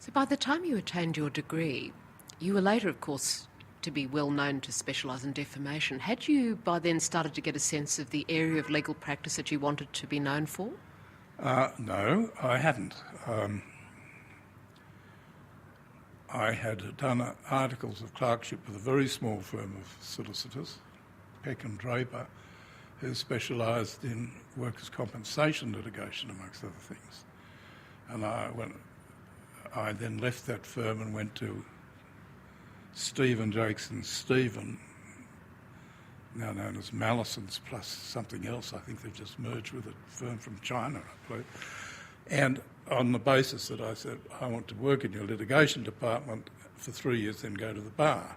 So by the time you attained your degree, you were later, of course, to be well known to specialise in defamation. Had you by then started to get a sense of the area of legal practice that you wanted to be known for? No, I hadn't. I had done articles of clerkship with a very small firm of solicitors, Peck and Draper, who specialised in workers' compensation litigation, amongst other things. And I then left that firm and went to Stephen Jakes and Stephen, now known as Mallisons plus something else. I think they've just merged with a firm from China, I believe. And on the basis that I said, I want to work in your litigation department for 3 years, then go to the bar,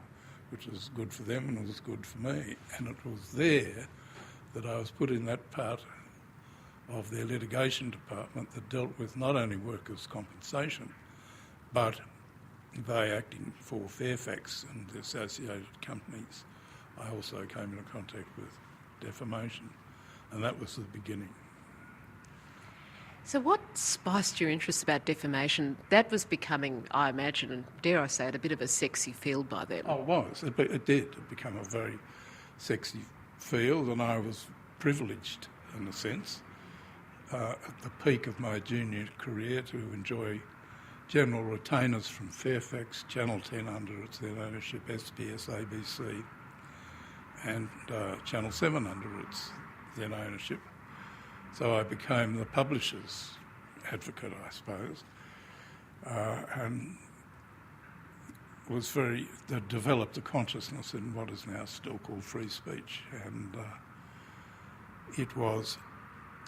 which was good for them and it was good for me. And it was there that I was put in that part of their litigation department that dealt with not only workers' compensation, but they acting for Fairfax and the associated companies. I also came into contact with defamation, and that was the beginning. So what spiced your interest about defamation? That was becoming, I imagine, and dare I say it, a bit of a sexy field by then. Oh, it was. It did. It became a very sexy field, and I was privileged, in a sense, at the peak of my junior career to enjoy general retainers from Fairfax, Channel 10 under its then ownership, SBS, ABC, and Channel 7 under its then ownership. So I became the publisher's advocate, I suppose, and developed a consciousness in what is now still called free speech. And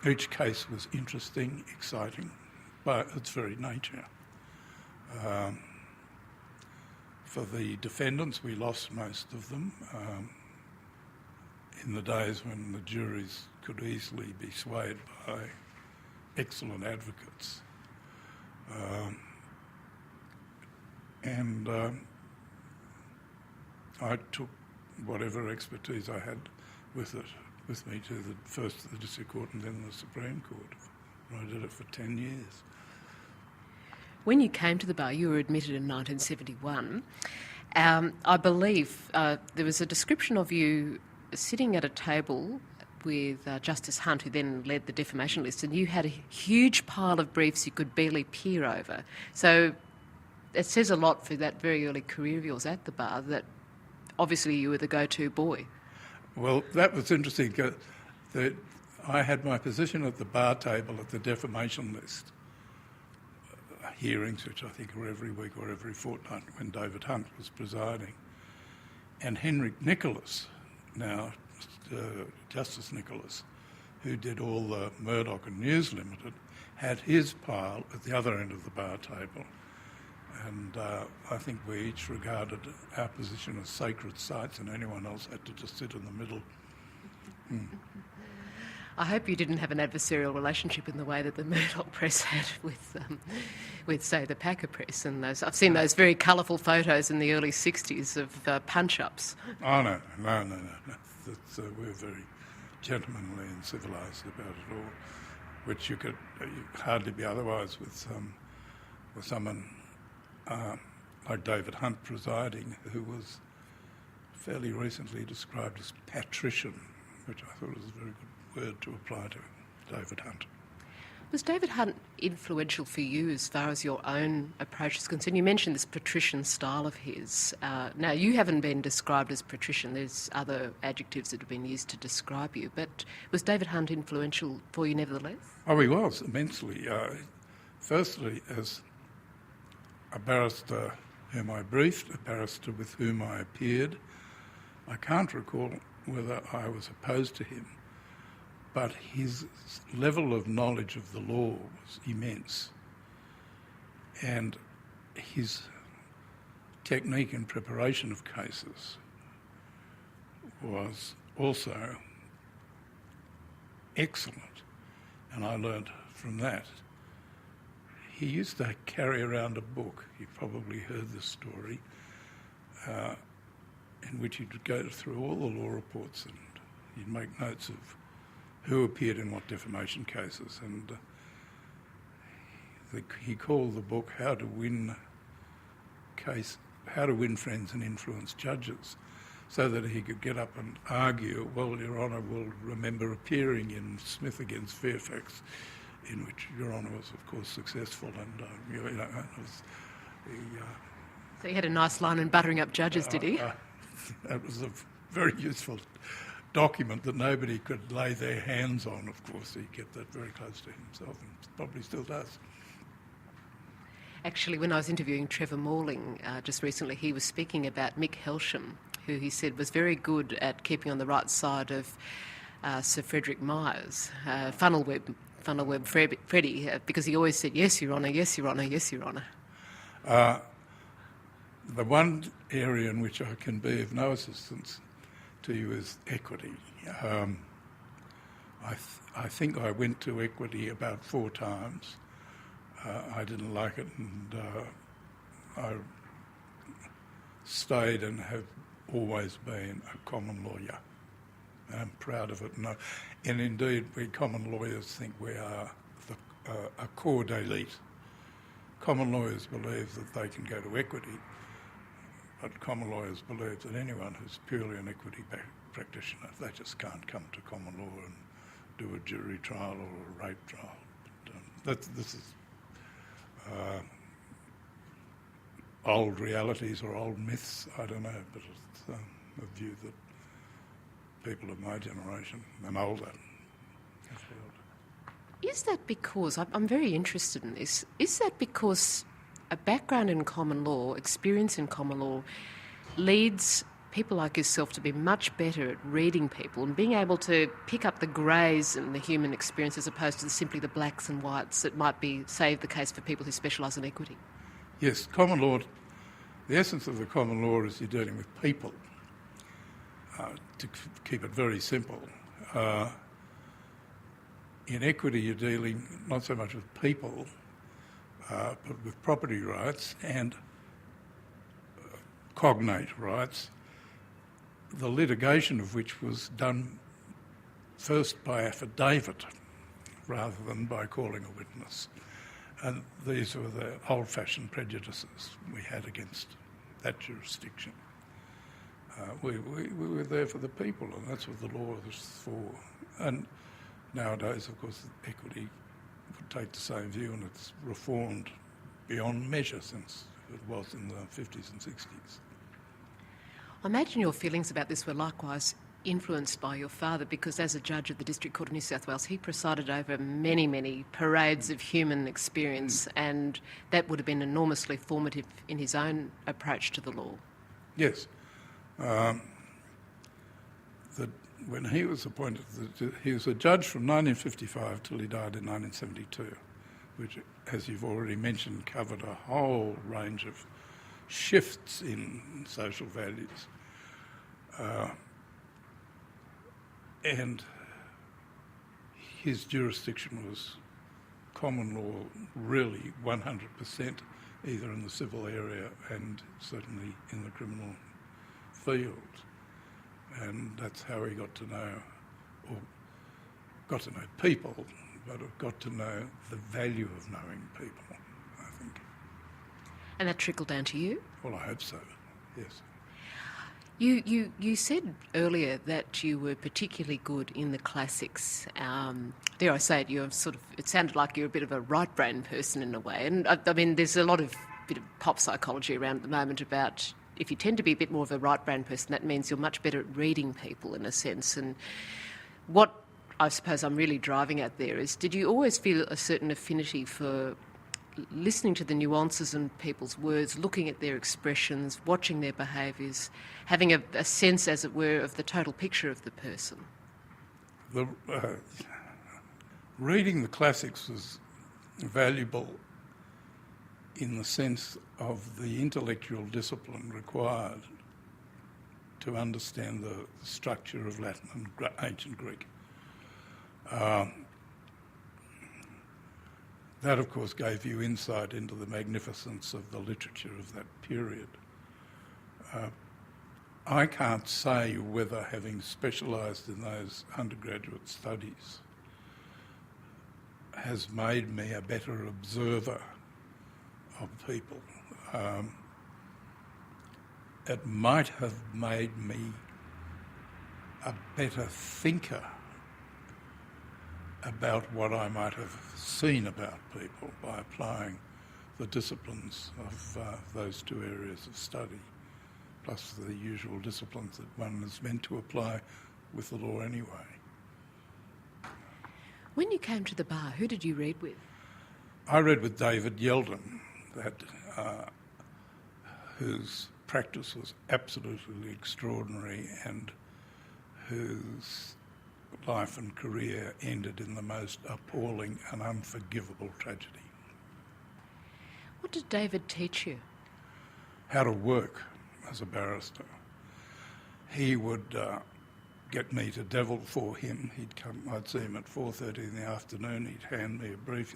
each case was interesting, exciting, by its very nature. For the defendants, we lost most of them in the days when the juries could easily be swayed by excellent advocates. And I took whatever expertise I had with me to first the District Court and then the Supreme Court. And I did it for 10 years. When you came to the bar, you were admitted in 1971. I believe there was a description of you sitting at a table with Justice Hunt, who then led the defamation list, and you had a huge pile of briefs you could barely peer over. So it says a lot for that very early career of yours at the bar that obviously you were the go-to boy. Well, that was interesting. I had my position at the bar table at the defamation list hearings, which I think were every week or every fortnight when David Hunt was presiding. And Henry Nicholas, now Justice Nicholas, who did all the Murdoch and News Limited, had his pile at the other end of the bar table. And I think we each regarded our position as sacred sites and anyone else had to just sit in the middle. I hope you didn't have an adversarial relationship in the way that the Murdoch press had with say, the Packer press. And I've seen those very colourful photos in the early 60s of punch-ups. Oh, no. We were very gentlemanly and civilised about it all, which you could hardly be otherwise with someone like David Hunt presiding, who was fairly recently described as patrician, which I thought was a very good word to apply to David Hunt. Was David Hunt influential for you as far as your own approach is concerned? You mentioned this patrician style of his. Now, you haven't been described as patrician. There's other adjectives that have been used to describe you. But was David Hunt influential for you nevertheless? Oh, he was, immensely. Firstly, as a barrister whom I briefed, a barrister with whom I appeared. I can't recall whether I was opposed to him, but his level of knowledge of the law was immense, and his technique in preparation of cases was also excellent, and I learnt from that. He used to carry around a book, you probably heard this story, in which he'd go through all the law reports and he'd make notes of who appeared in what defamation cases. And he called the book How to Win Friends and Influence Judges, so that he could get up and argue, well, Your Honour will remember appearing in Smith against Fairfax, in which Your Honour was, of course, successful, and So he had a nice line in buttering up judges, did he? That was a very useful document that nobody could lay their hands on, of course. He kept that very close to himself and probably still does. Actually, when I was interviewing Trevor Morling just recently, he was speaking about Mick Helsham, who he said was very good at keeping on the right side of Sir Frederick Myers, Funnelweb Freddie, because he always said, yes, Your Honour, yes, Your Honour, yes, Your Honour. The one area in which I can be of no assistance to you is equity. I think I went to equity about 4 times. I didn't like it, and I stayed and have always been a common lawyer. I'm proud of it. And indeed, we common lawyers think we are a corps d'elite. Common lawyers believe that they can go to equity, but common lawyers believe that anyone who's purely an equity practitioner, they just can't come to common law and do a jury trial or a rape trial. But, this is old realities or old myths, I don't know, but it's a view that people of my generation and older have held. Is that because, I'm very interested in this, is that because a background in common law, experience in common law, leads people like yourself to be much better at reading people and being able to pick up the greys in the human experience as opposed to simply the blacks and whites that might be, say, the case for people who specialise in equity? Yes, common law, the essence of the common law is you're dealing with people. To keep it very simple, in equity you're dealing not so much with people, but with property rights and cognate rights, the litigation of which was done first by affidavit rather than by calling a witness. And these were the old-fashioned prejudices we had against that jurisdiction. We were there for the people, and that's what the law was for. And nowadays, of course, equity would take the same view, and it's reformed beyond measure since it was in the 50s and 60s. I imagine your feelings about this were likewise influenced by your father, because as a judge of the District Court of New South Wales, he presided over many, many parades of human experience, and that would have been enormously formative in his own approach to the law. Yes. When he was appointed, he was a judge from 1955 till he died in 1972, which, as you've already mentioned, covered a whole range of shifts in social values. And his jurisdiction was common law, really 100%, either in the civil area and certainly in the criminal field. And that's how he got to know people, but got to know the value of knowing people, I think. And that trickled down to you? Well, I hope so, yes. You said earlier that you were particularly good in the classics. Dare I say it, it sounded like you're a bit of a right-brain person in a way. And I mean, there's a bit of pop psychology around at the moment about if you tend to be a bit more of a right-brain person, that means you're much better at reading people in a sense. And what I suppose I'm really driving at there is, did you always feel a certain affinity for listening to the nuances in people's words, looking at their expressions, watching their behaviours, having a sense, as it were, of the total picture of the person? Reading the classics was valuable in the sense of the intellectual discipline required to understand the structure of Latin and ancient Greek. That, of course, gave you insight into the magnificence of the literature of that period. I can't say whether, having specialised in those undergraduate studies, has made me a better observer of people. It might have made me a better thinker about what I might have seen about people by applying the disciplines of those two areas of study, plus the usual disciplines that one is meant to apply with the law anyway. When you came to the bar, who did you read with? I read with David Yeldon, whose practice was absolutely extraordinary and whose life and career ended in the most appalling and unforgivable tragedy. What did David teach you? How to work as a barrister. He would get me to devil for him. I'd see him at 4:30 in the afternoon. He'd hand me a brief.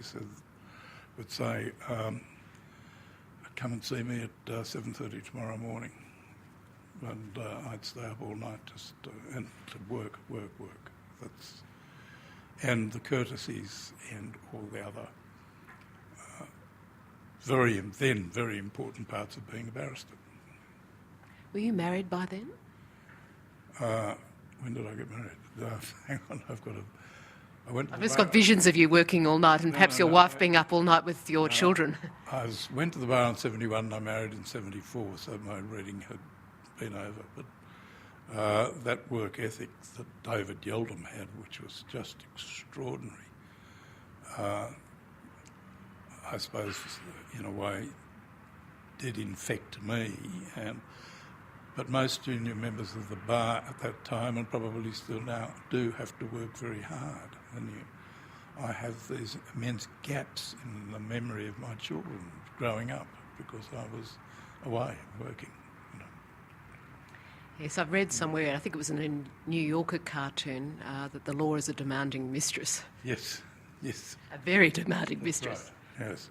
Would say, "Come and see me at 7:30 tomorrow morning." And I'd stay up all night and to work. And the courtesies and all the other very important parts of being a barrister. Were you married by then? When did I get married? Hang on, I've just got visions of you working all night and perhaps your wife being up all night with your children. I went to the bar in 71 and I married in 74, so my reading had been over. But that work ethic that David Yeldon had, which was just extraordinary, I suppose in a way did infect me. But most junior members of the bar at that time, and probably still now, do have to work very hard. And I have these immense gaps in the memory of my children growing up because I was away working. Yes, I've read somewhere, I think it was in a New Yorker cartoon, that the law is a demanding mistress. Yes. A very demanding mistress. Right. Yes.